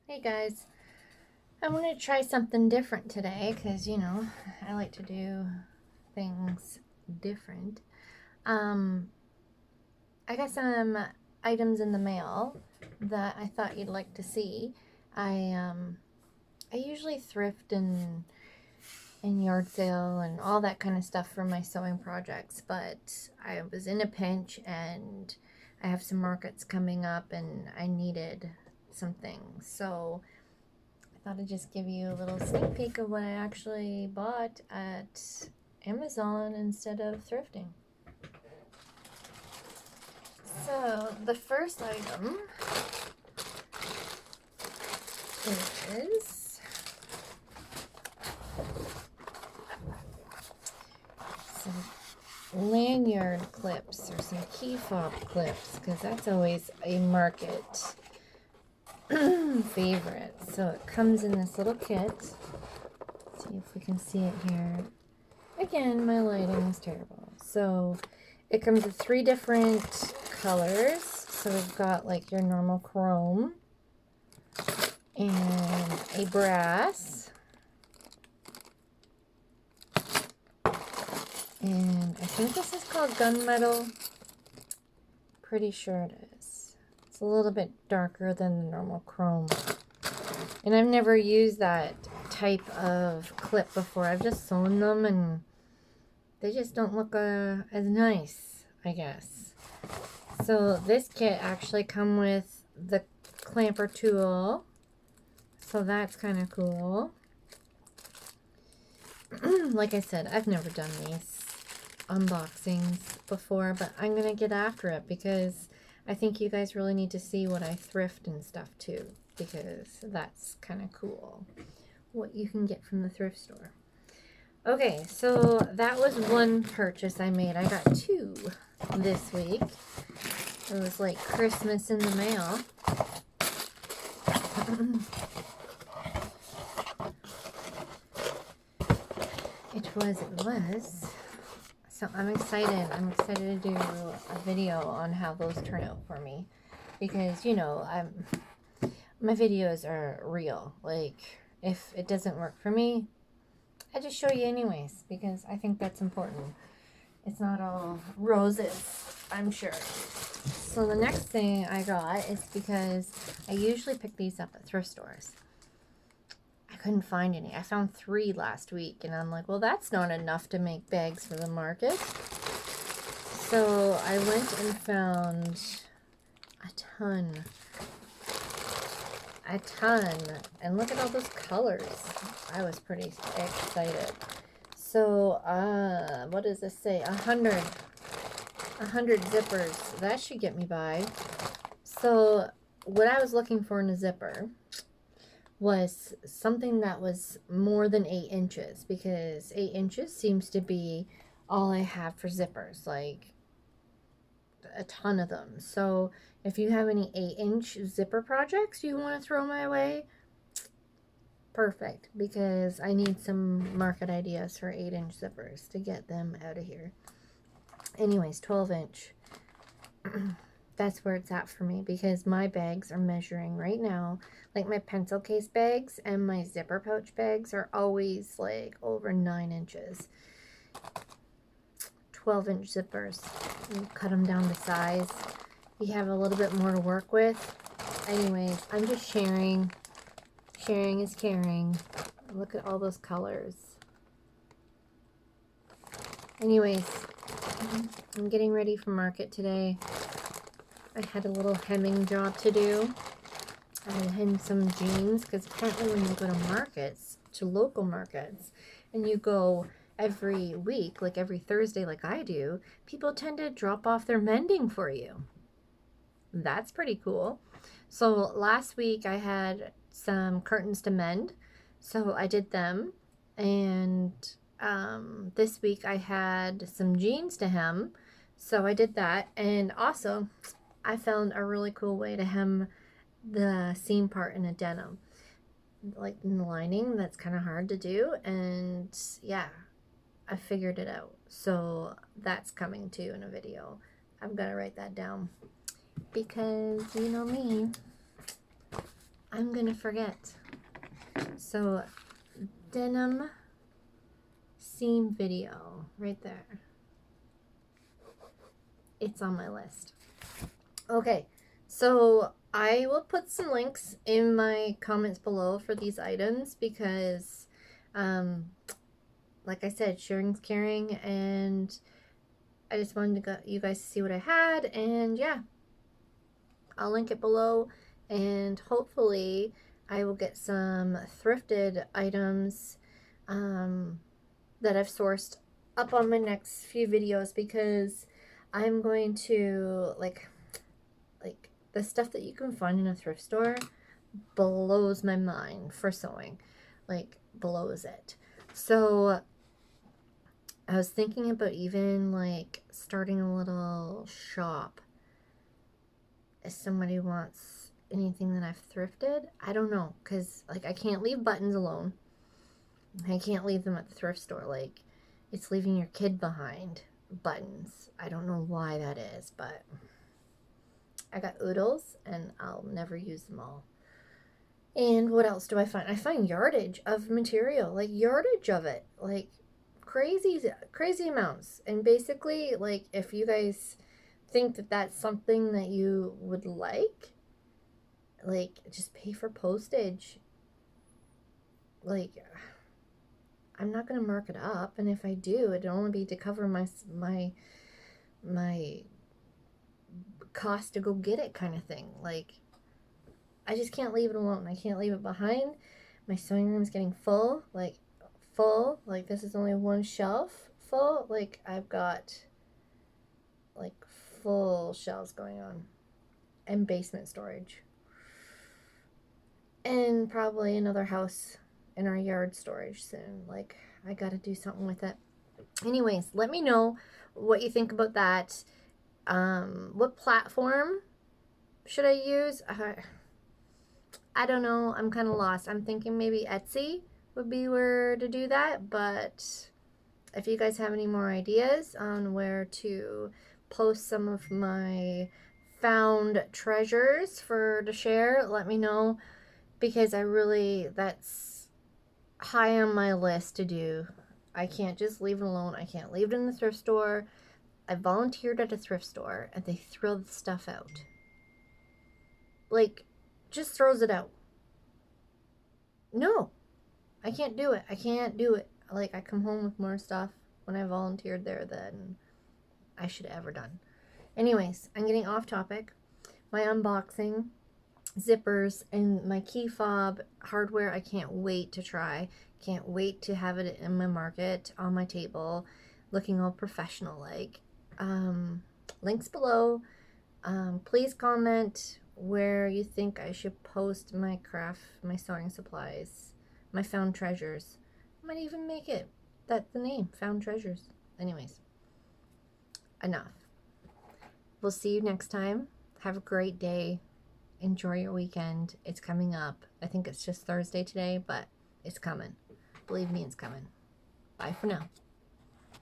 Hey guys, I want to try something different today because, I like to do things different. Um, I got some items in the mail that I thought you'd like to see. I usually thrift and yard sale and all that kind of stuff for my sewing projects, but I was in a pinch and I have some markets coming up and I needed some things. So I thought I'd just give you a little sneak peek of what I actually bought at Amazon instead of thrifting. So the first item is some lanyard clips or some key fob clips because that's always a market favorite. So it comes in this little kit. Let's see if we can see it here. Again, my lighting is terrible. So it comes with 3 different colors. So we've got like your normal chrome and a brass. And I think this is called gunmetal. Pretty sure it is. It's a little bit darker than the normal chrome. And I've never used that type of clip before. I've just sewn them and they just don't look as nice, I guess. So this kit actually come with the clamper tool. So that's kind of cool. Like I said, I've never done these unboxings before, but I'm going to get after it because I think you guys really need to see what I thrift and stuff too, because that's kind of cool what you can get from the thrift store. Okay, so that was one purchase I made. I got 2 this week. It was like Christmas in the mail. It was. So I'm excited. I'm excited to do a video on how those turn out for me. Because, my videos are real. Like, if it doesn't work for me, I just show you anyways. Because I think that's important. It's not all roses, I'm sure. So the next thing I got is because I usually pick these up at thrift stores. I couldn't find any. I found 3 last week and I'm like, well, that's not enough to make bags for the market. So I went and found a ton. And look at all those colors. I was pretty excited. So, what does this say? 100 zippers. That should get me by. So, what I was looking for in a zipper was something that was more than 8 inches, because 8 inches seems to be all I have for zippers, like a ton of them. So if you have any 8-inch zipper projects you want to throw my way, perfect, because I need some market ideas for 8-inch zippers to get them out of here. Anyways, 12-inch. That's where it's at for me, because my bags are measuring right now, like my pencil case bags and my zipper pouch bags are always like over 9 inches. 12-inch zippers. You cut them down to size. You have a little bit more to work with. Anyways, I'm just sharing. Sharing is caring. Look at all those colors. Anyways, I'm getting ready for market today. I had a little hemming job to do. I had to hem some jeans because apparently when you go to markets, to local markets, and you go every week, like every Thursday like I do, people tend to drop off their mending for you. That's pretty cool. So last week I had some curtains to mend, so I did them. And this week I had some jeans to hem, so I did that. And also I found a really cool way to hem the seam part in a denim, like in the lining. That's kind of hard to do, and yeah, I figured it out. So that's coming too in a video. I've got to write that down because you know me, I'm gonna forget. So, denim seam video right there. It's on my list. Okay, so I will put some links in my comments below for these items because, like I said, sharing's caring, and I just wanted you guys to see what I had, and yeah, I'll link it below, and hopefully I will get some thrifted items that I've sourced up on my next few videos, because I'm going to like the stuff that you can find in a thrift store blows my mind for sewing, like blows it. So I was thinking about even like starting a little shop if somebody wants anything that I've thrifted. I don't know, because like I can't leave buttons alone. I can't leave them at the thrift store. Like, it's leaving your kid behind, buttons. I don't know why that is, but I got oodles and I'll never use them all. And what else do I find? I find yardage of material, like yardage of it, like crazy amounts. And basically, like, if you guys think that that's something that you would like, just pay for postage. Like, I'm not going to mark it up, and if I do, it'd only be to cover my cost to go get it, kind of thing. Like, I just can't leave it alone. I can't leave it behind. My sewing room's getting full. Like, this is only one shelf full. Like, I've got like full shelves going on, and basement storage, and probably another house in our yard storage soon. Like, I gotta do something with it. Anyways, let me know what you think about that. What platform should I use? I don't know. I'm kind of lost. I'm thinking maybe Etsy would be where to do that, but if you guys have any more ideas on where to post some of my found treasures to share, let me know, because that's high on my list to do. I can't just leave it alone. I can't leave it in the thrift store. I volunteered at a thrift store and they throw the stuff out. Like, just throws it out. No, I can't do it. I can't do it. Like, I come home with more stuff when I volunteered there than I should have ever done. Anyways, I'm getting off topic. My unboxing, zippers, and my key fob hardware, I can't wait to try. Can't wait to have it in my market on my table, looking all professional like. Links below. Please comment where you think I should post my sewing supplies, my found treasures. I might even make it that's the name, found treasures. Anyways, enough. We'll see you next time. Have a great day. Enjoy your weekend. It's coming up. I think it's just Thursday today, but it's coming. Believe me, it's coming. Bye for now.